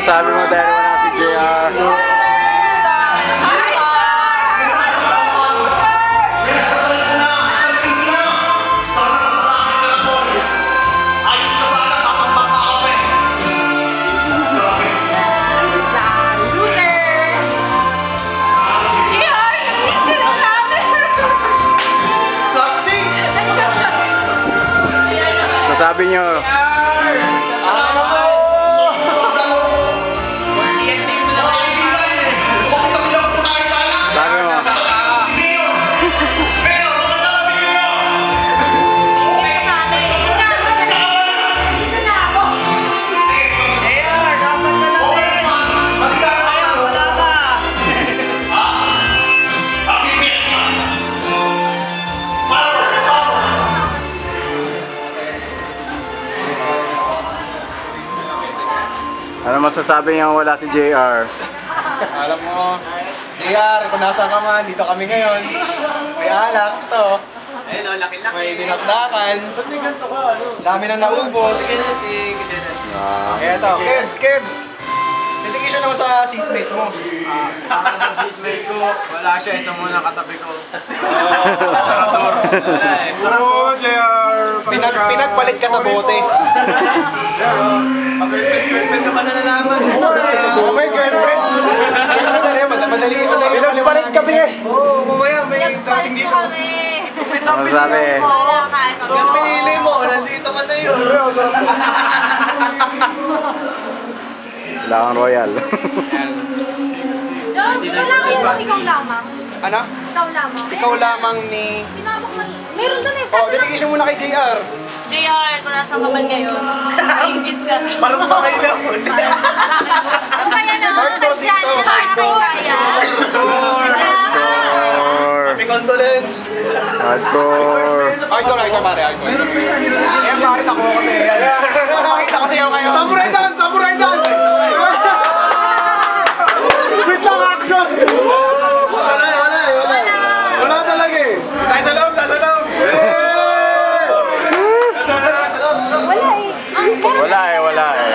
masasabi mo dahil wala si JR? Sabi nyo. Sabi mo. Ano masasabi niyo wala si JR? Alam mo, JR, kung nasa ka man, dito kami ngayon. May alak, ito. Ayun o, laki-laki. May dinakdakan. Ba't may ganito ka? Dami na naubos. Kaya ito, Kebs! Dedication naman sa seatmate mo. Para sa seatmate ko, wala siya. Ito muna katabi ko. Oo, JR! Pinagpalit ka sa bote. Pag-girlfriend ka pa na nalaman. May girlfriend. Madali. Pinagpalit kami eh. Oo, mamaya may dating dito. Ano sabi? Yung pinili mo, nandito ka na yun. Wala kang royal. Dog, wala kayo ikaw lamang. Ano? Ikaw lamang. Ikaw lamang ni... Sinabak man. Meron doon eh. Oh, dedication muna kay JR. JR, kung nasa ka man ngayon, maingit ka. Parang makay lang mo. Kung kaya na, tagyan na kaya kaya. Happy condolence. Hardcore. Hardcore pare, hardcore. Eh, bakit ako kasi... Makita ko sa'yo ngayon. Samurai dance! Samurai dance! Wait lang, action! Wala talaga eh. Tayo sa loob, tayo sa loob! Wala eh. Wala eh.